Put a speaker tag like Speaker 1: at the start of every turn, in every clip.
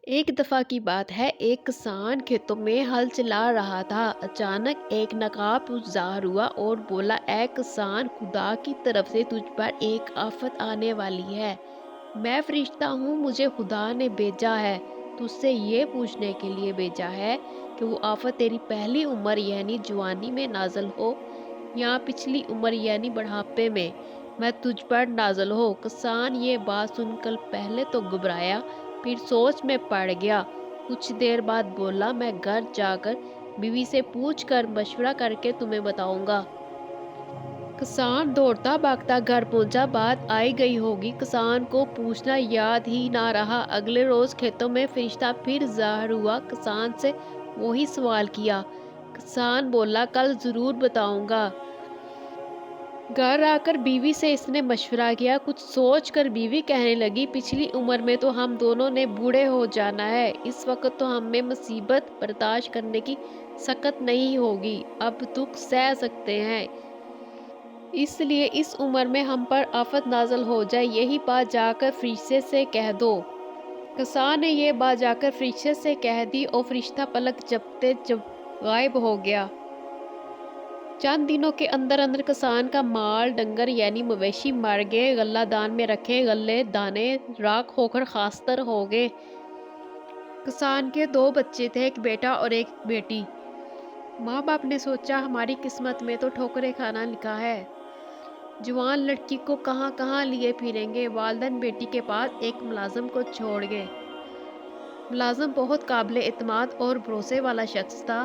Speaker 1: एक दफ़ा की बात है, एक किसान खेतों में हल चला रहा था। अचानक एक नकाब ज़ाहिर हुआ और बोला, ए किसान, खुदा की तरफ से तुझ पर एक आफत आने वाली है। मैं फरिश्ता हूँ, मुझे खुदा ने भेजा है, तुझसे ये पूछने के लिए भेजा है कि वो आफत तेरी पहली उम्र यानी जवानी में नाजल हो या पिछली उम्र यानी बुढ़ापे में मैं तुझ पर नाज़िल हो। किसान ये बात सुनकर पहले तो घबराया, फिर सोच में पड़ गया। कुछ देर बाद बोला, मैं घर जाकर बीवी से पूछ कर मशवरा करके तुम्हें बताऊंगा। किसान दौड़ता भागता घर पहुंचा। बात आई गई होगी, किसान को पूछना याद ही ना रहा। अगले रोज खेतों में फरिश्ता फिर ज़ाहिर हुआ। किसान से वही सवाल किया। किसान बोला, कल जरूर बताऊंगा। घर आकर बीवी से इसने मशवरा किया। कुछ सोच कर बीवी कहने लगी, पिछली उम्र में तो हम दोनों ने बूढ़े हो जाना है। इस वक्त तो हमें मुसीबत बर्दाश्त करने की सकत नहीं होगी। अब दुख सह सकते हैं, इसलिए इस उम्र में हम पर आफत नाजल हो जाए, यही बात जाकर फरिश्ते से कह दो। किसान ने यह बात जाकर फरिश्ते से कह दी और फरिश्ता पलक झपकते जब गायब हो गया। चंद दिनों के अंदर अंदर किसान का माल डंगर यानी मवेशी मर गए। गल्ला दान में रखे गल्ले दाने राख होकर खास्तर हो गए। किसान के दो बच्चे थे, एक बेटा और एक बेटी। माँ बाप ने सोचा, हमारी किस्मत में तो ठोकरें खाना लिखा है। जवान लड़की को कहाँ कहाँ लिए फिरेंगे। वालिदैन बेटी के पास एक मुलाजिम को छोड़ गए। मुलाजिम बहुत काबिल एतमाद और भरोसे वाला शख्स था।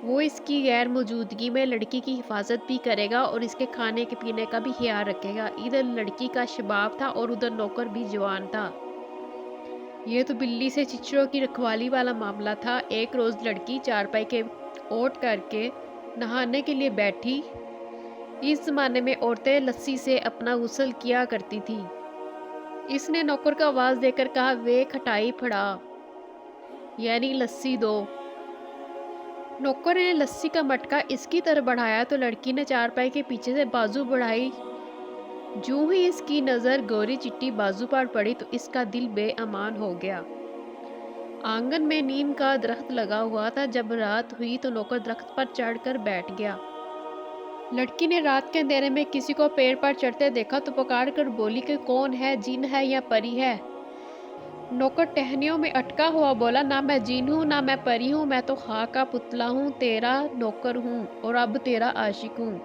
Speaker 1: वो इसकी गैर मौजूदगी में लड़की की हिफाजत भी करेगा और इसके खाने के पीने का भी ख्याल रखेगा। इधर लड़की का शबाब था और उधर नौकर भी जवान था। ये तो बिल्ली से चिचड़ों की रखवाली वाला मामला था। एक रोज लड़की चारपाई के ओट करके नहाने के लिए बैठी। इस जमाने में औरतें लस्सी से अपना गुस्ल किया करती थी। इसने नौकर को आवाज देकर कहा, वे खटाई फड़ा यानी लस्सी दो। नौकर ने लस्सी का मटका इसकी तरफ बढ़ाया तो लड़की ने चारपाई के पीछे से बाजू बढ़ाई। जूं ही इसकी नजर गोरी चिट्टी बाजू पर पड़ी तो इसका दिल बेअमान हो गया। आंगन में नीम का दरख्त लगा हुआ था। जब रात हुई तो नौकर दरख्त पर चढ़कर बैठ गया। लड़की ने रात के अंधेरे में किसी को पेड़ पर चढ़ते देखा तो पुकार कर बोली कि कौन है, जिन है या परी है। नौकर टहनियों में अटका हुआ बोला, ना मैं जीन हूँ ना मैं परी हूँ, मैं तो खाक का पुतला हूँ, तेरा नौकर हूँ और अब तेरा आशिक हूँ,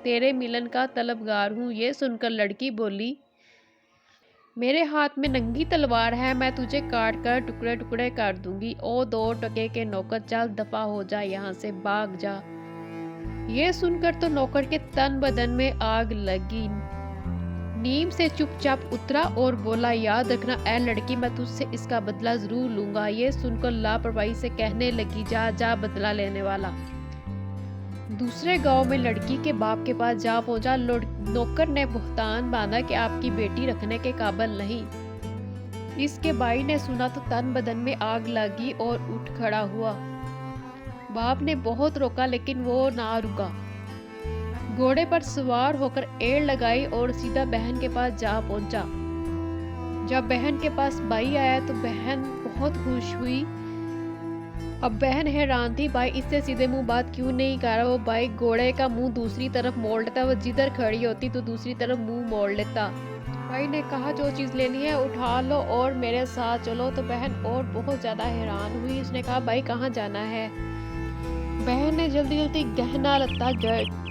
Speaker 1: तेरे मिलन का तलबगार हूँ। ये सुनकर लड़की बोली, मेरे हाथ में नंगी तलवार है, मैं तुझे काट कर टुकड़े टुकड़े कर दूंगी। ओ दो टके के नौकर, चल दफा हो जा, यहाँ से भाग जा। ये सुनकर तो नौकर के तन बदन में आग लगी। नीम से चुपचाप उतरा और बोला, याद रखना ए लड़की, मैं तुझसे इसका बदला जरूर लूंगा। ये सुनकर लापरवाही से कहने लगी, जा जा बदला लेने वाला। दूसरे गांव में लड़की के बाप के पास जा पहुंचा। नौकर ने बुहतान बांधा कि आपकी बेटी रखने के काबिल नहीं। इसके भाई ने सुना तो तन बदन में आग लगी और उठ खड़ा हुआ। बाप ने बहुत रोका लेकिन वो ना रुका। घोड़े पर सवार होकर एड़ लगाई और सीधा बहन के पास जा पहुंचा। जब बहन के पास भाई आया तो बहन बहुत खुश हुई। अब बहन हैरान थी, भाई इससे सीधे मुंह बात क्यों नहीं कर रहा। वो भाई घोड़े का मुंह दूसरी तरफ मोड़ लेता, वो जिधर खड़ी होती तो दूसरी तरफ मुंह मोड़ लेता। भाई ने कहा, जो चीज़ लेनी है उठा लो और मेरे साथ चलो। तो बहन और बहुत ज़्यादा हैरान हुई। उसने कहा, भाई कहाँ जाना है। बहन ने जल्दी जल्दी गहना लत्ता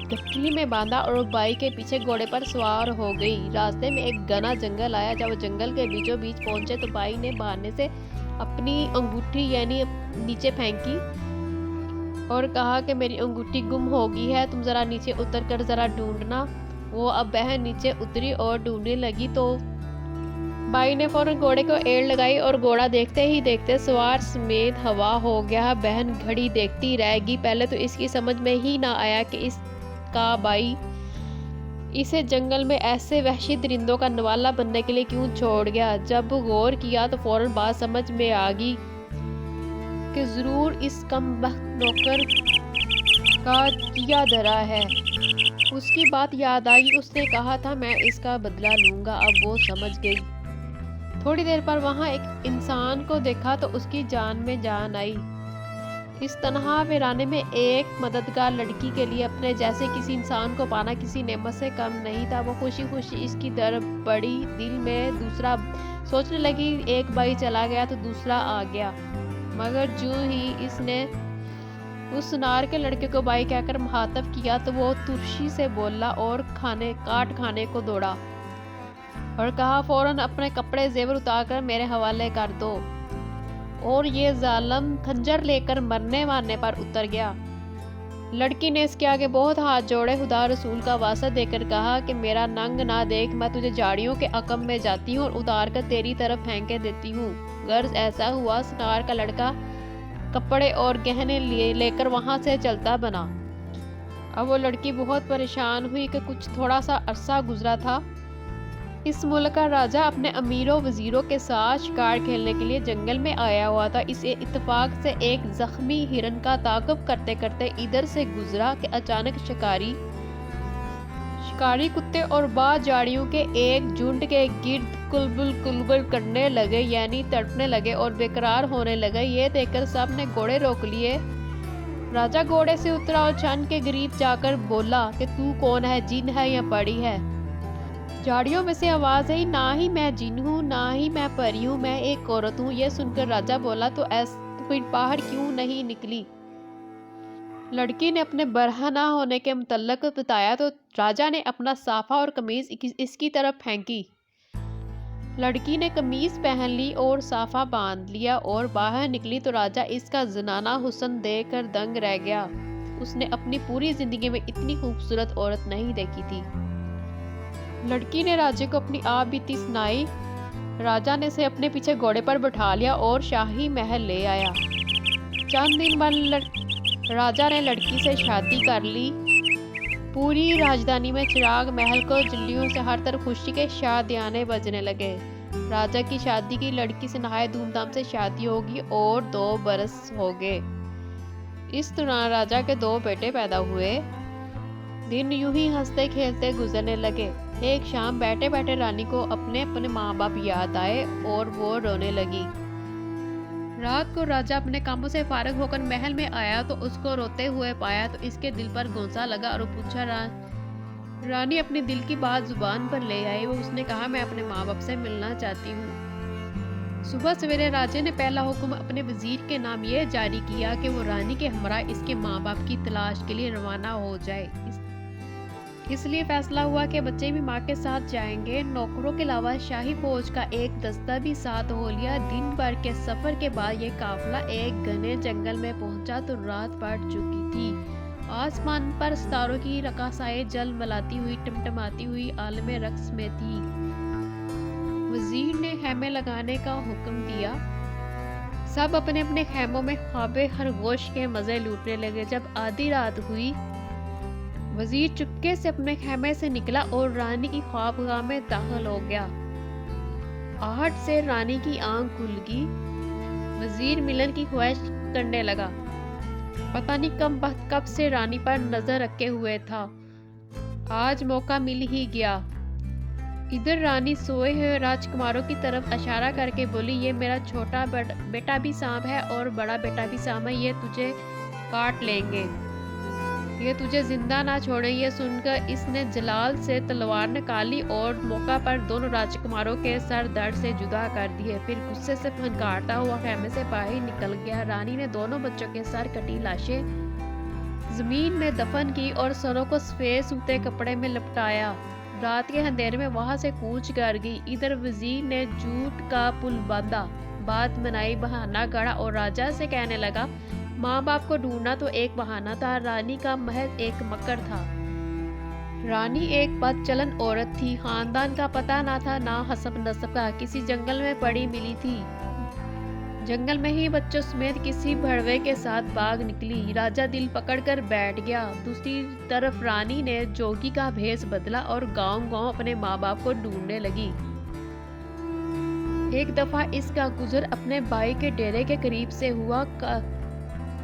Speaker 1: गठरी में बांधा और भाई के पीछे घोड़े पर सवार हो गई। रास्ते में एक घना जंगल आया। जब वो जंगल के बीचों बीच पहुंचे तो भाई ने बहाने से अपनी अंगूठी यानी नीचे फेंकी और कहा कि मेरी अंगूठी गुम हो गई है, तुम जरा नीचे उतर कर जरा ढूंढना। वो अब बहन नीचे उतरी और ढूंढने लगी तो भाई ने फौरन घोड़े को एड़ लगाई और घोड़ा देखते ही देखते सवार समेत हवा हो गया। बहन घड़ी देखती रह गई। पहले तो इसकी समझ में ही ना आया कि इसका भाई इसे जंगल में ऐसे वहशी दरिंदों का नवाला बनने के लिए क्यों छोड़ गया। जब गौर किया तो फौरन बात समझ में आ गई कि जरूर इस कमबख्त नौकर का किया धरा है। उसकी बात याद आई। उसने कहा था मैं इसका बदला लूंगा। अब वो समझ गई। थोड़ी देर पर वहां एक इंसान को देखा तो उसकी जान में जान आई। इस तन्हा वीराने में एक मददगार लड़की के लिए अपने जैसे किसी इंसान को पाना किसी नेमत से कम नहीं था। वो खुशी खुशी इसकी तरफ बढ़ी, दिल में दूसरा सोचने लगी, एक भाई चला गया तो दूसरा आ गया। मगर जो ही इसने उस सुनार के लड़के को भाई कहकर मुखातब किया तो वो तुर्शी से बोला और खाने को दौड़ा और कहा, फौरन अपने कपड़े जेवर उतारकर मेरे हवाले कर दो। और ये जालिम खंजर लेकर मरने मारने पर उतर गया। लड़की ने इसके आगे बहुत हाथ जोड़े, खुदा रसूल का वास्ता देकर कहा कि मेरा नंग ना देख, मैं तुझे झाड़ियों के अकम में जाती हूँ और उतार कर तेरी तरफ फेंके देती हूँ। गर्ज ऐसा हुआ, सुनार का लड़का कपड़े और गहने लेकर वहां से चलता बना। अब वो लड़की बहुत परेशान हुई कि कुछ थोड़ा सा अरसा गुजरा था। इस मुल्क का राजा अपने अमीरों वजीरों के साथ शिकार खेलने के लिए जंगल में आया हुआ था। इस इत्तेफाक से एक जख्मी हिरन का ताक़ुब करते करते इधर से गुजरा कि अचानक शिकारी कुत्ते और बाज झाड़ियों के एक झुंड के गिर्द कुलबुल करने लगे, यानी तड़पने लगे और बेकरार होने लगे। ये देखकर सब ने घोड़े रोक लिए। राजा घोड़े से उतरा और चंद के करीब जाकर बोला कि तू कौन है, जिन है या परी है? झाड़ियों में से आवाज आई, ना ही मैं जिन हूँ ना ही मैं परी हूँ, मैं एक औरत हूँ। यह सुनकर राजा बोला, तो फिर बाहर क्यों नहीं निकली? लड़की ने अपने बरहा ना होने के मुतल्लक बताया तो राजा ने अपना साफा और कमीज इसकी तरफ फेंकी। लड़की ने कमीज पहन ली और साफा बांध लिया और बाहर निकली तो राजा इसका जनाना हुस्न देखकर दंग रह गया। उसने अपनी पूरी जिंदगी में इतनी खूबसूरत औरत नहीं देखी थी। लड़की ने राजे को अपनी आप बीती सुनाई। राजा ने इसे अपने पीछे घोड़े पर बैठा लिया और शाही महल ले आया। चंद दिन बाद राजा ने लड़की से शादी कर ली। पूरी राजधानी में चिराग महल को जुल्लियों से हर तरफ खुशी के शादियाने बजने लगे। राजा की शादी की लड़की से नहाए धूमधाम से शादी होगी और 2 बरस हो गए। इस दौरान राजा के 2 बेटे पैदा हुए। दिन यूं ही हंसते खेलते गुजरने लगे। एक शाम बैठे बैठे रानी को अपने माँ बाप याद आए और वो रोने लगी। रात को राजा अपने कामों से फारग होकर महल में आया तो उसको रोते हुए पाया तो इसके दिल पर गोंसा लगा और पूछा। रानी अपने दिल की बात जुबान पर ले आई। वो उसने कहा, मैं अपने माँ बाप से मिलना चाहती हूँ। सुबह सवेरे राजा ने पहला हुक्म अपने वजीर के नाम ये जारी किया कि वो रानी के हमरा इसके माँ बाप की तलाश के लिए रवाना हो जाए। इसलिए फैसला हुआ कि बच्चे भी माँ के साथ जाएंगे। नौकरों के अलावा शाही फौज का एक दस्ता भी साथ हो लिया। दिन भर के सफर के बाद ये काफिला एक घने जंगल में पहुंचा तो रात पड़ चुकी थी। आसमान पर सितारों की रकासाएं जल मलाती हुई टमटमाती हुई आलमे रक्स में थी। वजीर ने खेमे लगाने का हुक्म दिया। सब अपने अपने खेमों में ख्वाबे खरगोश के मजे लूटने लगे। जब आधी रात हुई, वजीर चुपके से अपने खेमे से निकला और रानी की ख्वाबगाह में दाखिल हो गया। आहट से रानी की आंख खुल गई। वजीर मिलन की ख्वाहिश करने लगा। पता नहीं कब से रानी पर नजर रखे हुए था। आज मौका मिल ही गया। इधर रानी सोए हुए राजकुमारों की तरफ इशारा करके बोली, ये मेरा छोटा बेटा भी सांप है और बड़ा बेटा भी सांप है, ये तुझे काट लेंगे, ये तुझे जिंदा ना छोड़े। ये सुनकर इसने जलाल से तलवार निकाली और मौका पर दोनों राजकुमारों के सर दर्द से जुदा कर दिए। फिर गुस्से से फनकारता हुआ खेमे से बाहर निकल गया। रानी ने दोनों बच्चों के सर कटी लाशें जमीन में दफन की और सरों को सफेद सूते कपड़े में लपटाया। रात के अंधेरे में वहां से कूच कर गई। इधर वजीर ने झूठ का पुल बांधा, बात बनाई, बहाना गढ़ा और राजा से कहने लगा, माँ बाप को ढूंढना तो एक बहाना था, रानी का महज एक मकर था। रानी एक बदचलन औरत थी, खानदान का पता ना था ना हसब नसब का, किसी जंगल में पड़ी मिली थी। जंगल में ही बच्चों समेत किसी भड़वे के साथ भाग निकली। राजा दिल पकड़कर बैठ गया। दूसरी तरफ रानी ने जोगी का भेष बदला और गांव-गांव अपने माँ बाप को ढूंढने लगी। एक दफा इसका गुजर अपने भाई के डेरे के करीब से हुआ।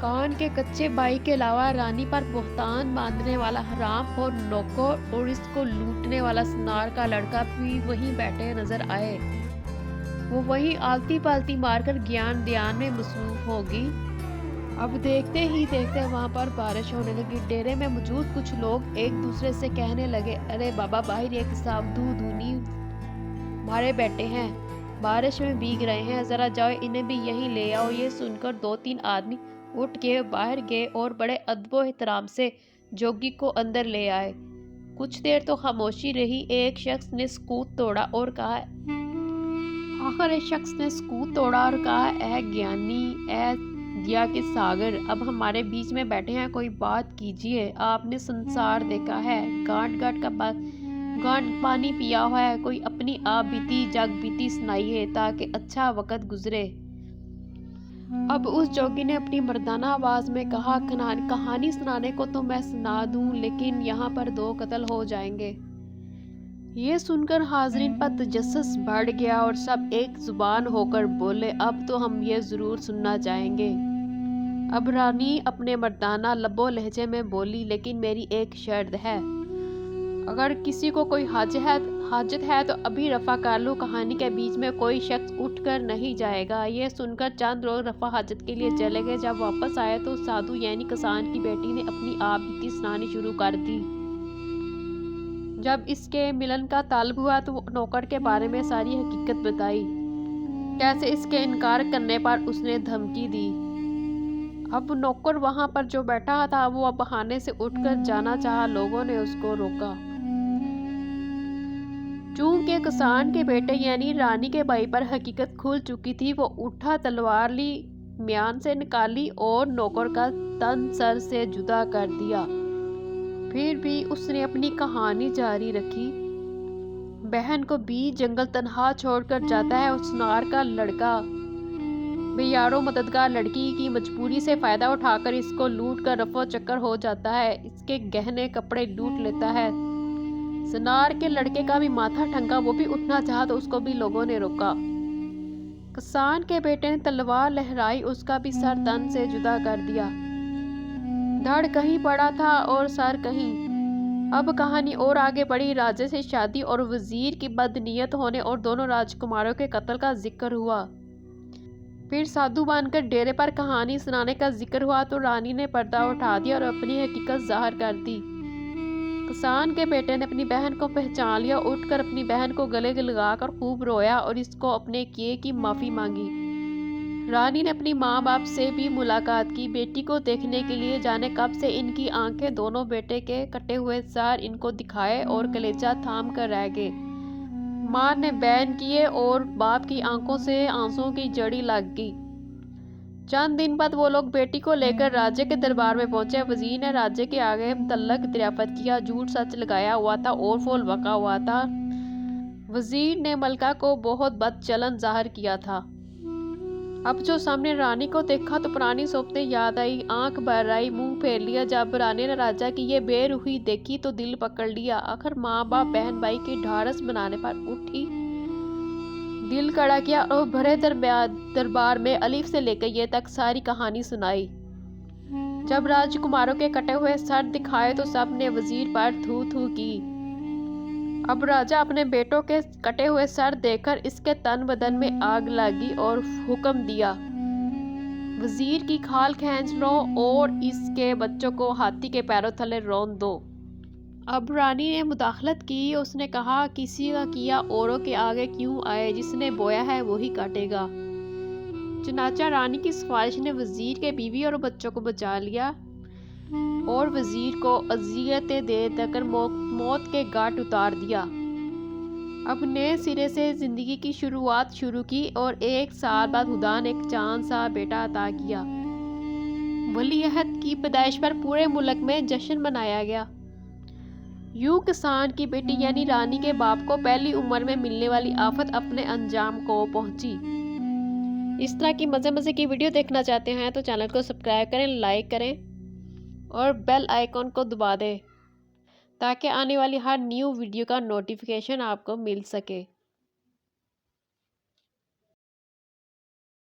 Speaker 1: कान के कच्चे भाई के अलावा रानी पर बोहतान बांधने वाला हराम और नौकर और इसको लूटने वाला सुनार का लड़का भी वहीं बैठे नजर आए। वो वहीं आलती पालती मारकर ज्ञान ध्यान में मसरूफ होगी। अब देखते ही देखते वहां पर बारिश होने लगी। डेरे में मौजूद कुछ लोग एक दूसरे से कहने लगे, अरे बाबा, बाहर एक साधु धूनी मारे बैठे हैं, बारिश में भीग रहे हैं, जरा जाओ इन्हें भी यहीं ले आओ। ये सुनकर 2-3 आदमी उठ के बाहर गए और बड़े अदबो एहतराम से जोगी को अंदर ले आए। कुछ देर तो खामोशी रही। एक शख्स ने सकूत तोड़ा और कहा, ए ज्ञानी, ए दिया के सागर, अब हमारे बीच में बैठे हैं, कोई बात कीजिए। आपने संसार देखा है, गांठ पानी पिया हुआ है, कोई अपनी आप बीती जग बीती सुनाइए ताकि अच्छा वक्त गुजरे। अब उस जोगी ने अपनी मर्दाना आवाज में कहा, कहानी सुनाने को तो मैं सुना दूं, लेकिन यहाँ पर 2 कत्ल हो जाएंगे। ये सुनकर हाजरीन पर तजस्सुस बढ़ गया और सब एक जुबान होकर बोले, अब तो हम ये जरूर सुनना चाहेंगे। अब रानी अपने मर्दाना लबो लहजे में बोली, लेकिन मेरी एक शर्त है, अगर किसी को कोई हाजत है तो अभी रफा कर लो, कहानी के बीच में कोई शख्स उठकर नहीं जाएगा। ये सुनकर चंद लोग रफा हाजत के लिए चले गए। जब वापस आए तो साधु यानी किसान की बेटी ने अपनी आप बीती सुनानी शुरू कर दी। जब इसके मिलन का ताल्लुक हुआ तो नौकर के बारे में सारी हकीकत बताई, कैसे इसके इनकार करने पर उसने धमकी दी। अब नौकर वहां पर जो बैठा था वो अब बहाने से उठकर जाना चाहा, लोगों ने उसको रोका। चूंकि किसान के बेटे यानी रानी के भाई पर हकीकत खुल चुकी थी, वो उठा, तलवार ली, म्यान से निकाली और नौकर का तन सर से जुदा कर दिया। फिर भी उसने अपनी कहानी जारी रखी। बहन को बीच जंगल तन्हा छोड़कर जाता है। उस सुनार का लड़का बेयारो मददगार लड़की की मजबूरी से फायदा उठाकर इसको लूट कर रफो चक्कर हो जाता है, इसके गहने कपड़े लूट लेता है। सुनार के लड़के का भी माथा ठंका, वो भी उठना चाहा तो उसको भी लोगों ने रोका। किसान के बेटे ने तलवार लहराई, उसका भी सर तन से जुदा कर दिया। धड़ कहीं पड़ा था और सर कहीं। अब कहानी और आगे बढ़ी। राजे से शादी और वजीर की बदनीयत होने और दोनों राजकुमारों के कत्ल का जिक्र हुआ। फिर साधु बनकर डेरे पर कहानी सुनाने का जिक्र हुआ तो रानी ने पर्दा उठा दिया और अपनी हकीकत जाहिर कर दी। किसान के बेटे ने अपनी बहन को पहचान लिया, उठकर अपनी बहन को गले लगाकर खूब रोया और इसको अपने किए की माफी मांगी। रानी ने अपनी माँ बाप से भी मुलाकात की। बेटी को देखने के लिए जाने कब से इनकी आंखें दोनों बेटे के कटे हुए सर इनको दिखाए और कलेजा थाम कर रह गए। माँ ने बैन किए और बाप की आंखों से आंसुओं की जड़ी लग गई। चंद दिन बाद वो लोग बेटी को लेकर राजे के दरबार में पहुंचे। वजीर ने राजे के आगे तल्लक दरियाफत किया, झूठ सच लगाया हुआ था और फोल वका हुआ था। वजीर ने मलका को बहुत बदचलन जाहिर किया था। अब जो सामने रानी को देखा तो पुरानी सोबतें याद आई, आंख भर आई, मुंह फेर लिया। जब रानी ने राजा की ये बेरुखी देखी तो दिल पकड़ लिया। आखिर माँ बाप बहन भाई की ढारस बनाने पर उठी, दिल कड़ा किया और भरे दरबार में अलिफ से लेकर ये तक सारी कहानी सुनाई। जब राजकुमारों के कटे हुए सर दिखाए तो सब ने वजीर पर थू थू की। अब राजा अपने बेटों के कटे हुए सर देखकर इसके तन बदन में आग लगी और हुक्म दिया, वजीर की खाल खींच लो और इसके बच्चों को हाथी के पैरों तले रौंद दो। अब रानी ने मुदाखलत की। उसने कहा, किसी का किया औरों के आगे क्यों आए, जिसने बोया है वही काटेगा। चनाचा रानी की सिफारिश ने वजीर के बीवी और बच्चों को बचा लिया और वजीर को अजियतें दे देकर मौत के घाट उतार दिया। अब नए सिरे से जिंदगी की शुरुआत शुरू की और 1 साल बाद खुदा ने एक चांद सा बेटा अता किया। वलीअहद की पैदाइश पर पूरे मुल्क में जश्न मनाया गया। यूं किसान की बेटी यानी रानी के बाप को पहली उम्र में मिलने वाली आफत अपने अंजाम को पहुंची। इस तरह की मज़े की वीडियो देखना चाहते हैं तो चैनल को सब्सक्राइब करें, लाइक करें और बेल आइकॉन को दबा दें ताकि आने वाली हर न्यू वीडियो का नोटिफिकेशन आपको मिल सके।